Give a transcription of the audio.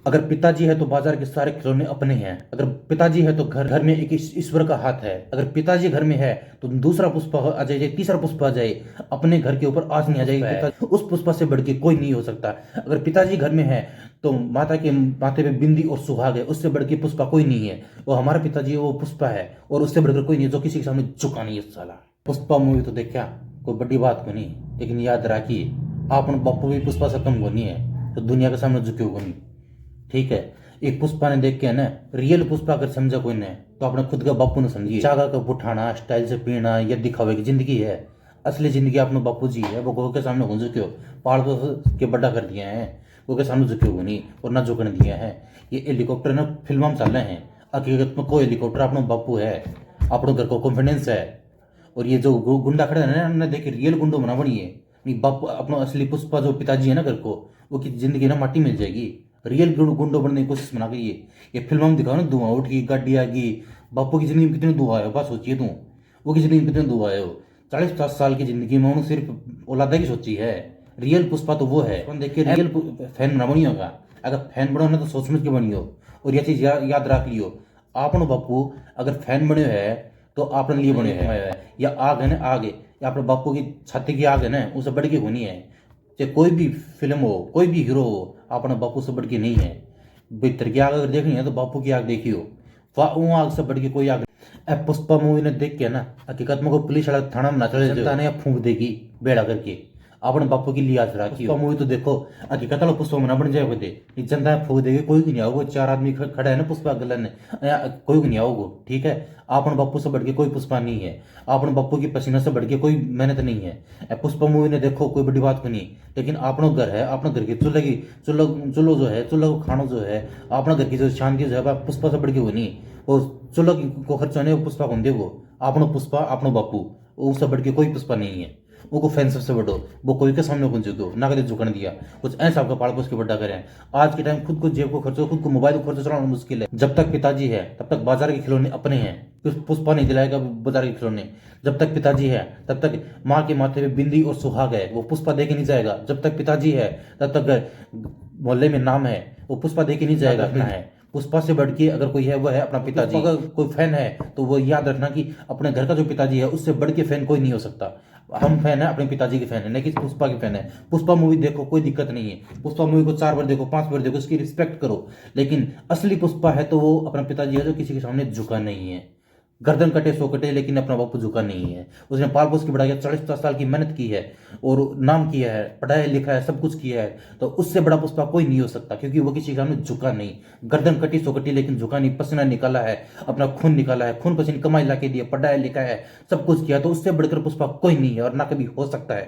अगर पिताजी है तो बाजार के सारे खिलौने अपने हैं। अगर पिताजी है तो घर घर में एक ईश्वर का हाथ है। अगर पिताजी घर में है तो दूसरा पुष्पा आ जाए, तीसरा पुष्पा आ जाए, अपने घर के ऊपर आज नहीं आ जाएगी। उस पुष्पा से बढ़ के कोई नहीं हो सकता। अगर पिताजी घर में है तो माता के माथे पे बिंदी और सुहाग है, उससे बढ़ के पुष्पा कोई नहीं है। वो हमारा पिताजी है, वो पुष्पा है, और उससे बढ़कर कोई नहीं जो किसी के सामने झुका नहीं है साला। पुष्पा मूवी तो देखा, कोई बड़ी बात को नहीं, लेकिन याद रखिए आपन बापू भी पुष्पा से कम को नहीं है तो दुनिया के सामने झुके को नहीं। ठीक है, एक पुष्पा ने देख के ना, रियल पुष्पा अगर समझा कोई ने तो अपने खुद का बापू ने समझिए। चागा का उठाना, स्टाइल से पीना, यह दिखावे की जिंदगी है। असली जिंदगी अपने बापू जी है, वो गो के सामने घुस झुके हो, पहाड़ को के बड़ा कर दिया है, गो के सामने झुके हो नहीं और ना झुकने दिया है। ये हेलीकॉप्टर ना फिल्म में चल रहे हैं, हकीकत में कोई हेलीकॉप्टर अपना बापू है, अपने घर को कॉन्फिडेंस है। और ये जो गुंडा खड़े हैं ना, देखे रियल गुंडो बना बनी है नहीं। बापू अपना असली पुष्पा जो पिताजी है ना घर को, वो की जिंदगी ना माटी मिल जाएगी। रियल गुंडो बनने की कोशिश बना गई है। ये फिल्म में दिखाओ ना, धुआं उठ गई, गाड़ी आ गई। बापू की जिंदगी में कितने धुआं आयो, बात सोचिए तुम। वो की जिंदगी में कितने धुआं आयो। 40-50 साल की जिंदगी में उन्होंने सिर्फ औलादा की सोची है। रियल पुष्पा तो वो है। देखिए रियल फैन बना बनी होगा। अगर फैन बनो ना तो सोच समझ के बनियो। और यह चीज याद रख लियो, आपनो बापू अगर फैन बने है तो अपने लिए बने है। या आग है ना, आग है या अपने बापू की छाती की आग है ना, उसे बढ़ के होनी है। चाहे कोई भी फिल्म हो, कोई भी हीरो हो, अपना बापू से बढ़ के नहीं है। भीतर की आग अगर देखनी है तो बापू की आग देखियो, वो आग से बढ़ के कोई आग। अब पुष्पा मूवी ने देख के ना, हकीकत में को पुलिस वाला थाना में ना चले, जनता ने फूंक देगी बेड़ा करके अपने बापू की लिहाज रखी। पुष्पा मूवी तो देखो, हकीकत वाला पुष्पा में ना बन जाए दे, जनता फूंक देगी, कोई भी नहीं आओगे। 4 आदमी खड़ा है ना पुष्पा गलन ने, कोई भी नहीं आओगे। ठीक है, अपने बापू से बढ़ के कोई पुष्पा नहीं है, अपने बापू की पसीना से बढ़ के कोई मेहनत नहीं है। पुष्पा मूवी ने देखो, कोई बड़ी बात नहीं, लेकिन अपना घर है, अपना घर की चूल्हे की चूल्हो जो है, चूल्हा को खाना जो है, अपना घर की जो शांति जो है, पुष्पा से बढ़ के वो नहीं। और चूल्हा को खर्चा नहीं, पुष्पा कौन देगो? अपनो पुष्पा, अपनो बापू, उससे बढ़ के कोई पुष्पा नहीं है। वो फैन सबसे बड़ो, वो कोई के सामने कौन झुको ना, कभी झुकने दिया। कुछ ऐसा आपका पाल पोस के बड़ा करें। आज के टाइम खुद को जेब को खर्चो, खुद को मोबाइल को खर्चो चलाना मुश्किल है। जब तक पिताजी है तब तक बाजार के खिलौने अपने हैं। पुष्पा नहीं दिलाएगा बाजार के खिलौने। जब तक पिताजी है तब तक माँ के माथे पे बिंदी और सुहाग है, वो पुष्पा दे के नहीं जाएगा। जब तक पिताजी है तब तक मोहल्ले में नाम है, वो पुष्पा दे के नहीं जाएगा। अपना है पुष्पा से बढ़ के अगर कोई है वो है अपना पिताजी। अगर कोई फैन है तो वो याद रखना कि अपने घर का जो पिताजी है उससे बढ़ के फैन कोई नहीं हो सकता। हम फैन है अपने पिताजी के फैन है, नहीं कि पुष्पा के फैन है। पुष्पा मूवी देखो, कोई दिक्कत नहीं है। पुष्पा मूवी को 4 बार देखो, 5 बार देखो, उसकी रिस्पेक्ट करो। लेकिन असली पुष्पा है तो वो अपना पिताजी है जो किसी के सामने झुका नहीं है। गर्दन कटे सो कटे, लेकिन अपना बापू झुका नहीं है। उसने पाल पोस की बढ़ाई, 40-50 साल की मेहनत की है और नाम किया है, पढ़ाया लिखा है, सब कुछ किया है। तो उससे बड़ा पुष्पा कोई नहीं हो सकता, क्योंकि वो किसी के सामने झुका नहीं। गर्दन कटी सो कटी, लेकिन झुका नहीं। पसीना निकाला है, अपना खून निकाला है, खून पसीने कमाई ला के दिया, पढ़ाया लिखा है, सब कुछ किया। तो उससे बढ़कर पुष्पा कोई नहीं है और ना कभी हो सकता है।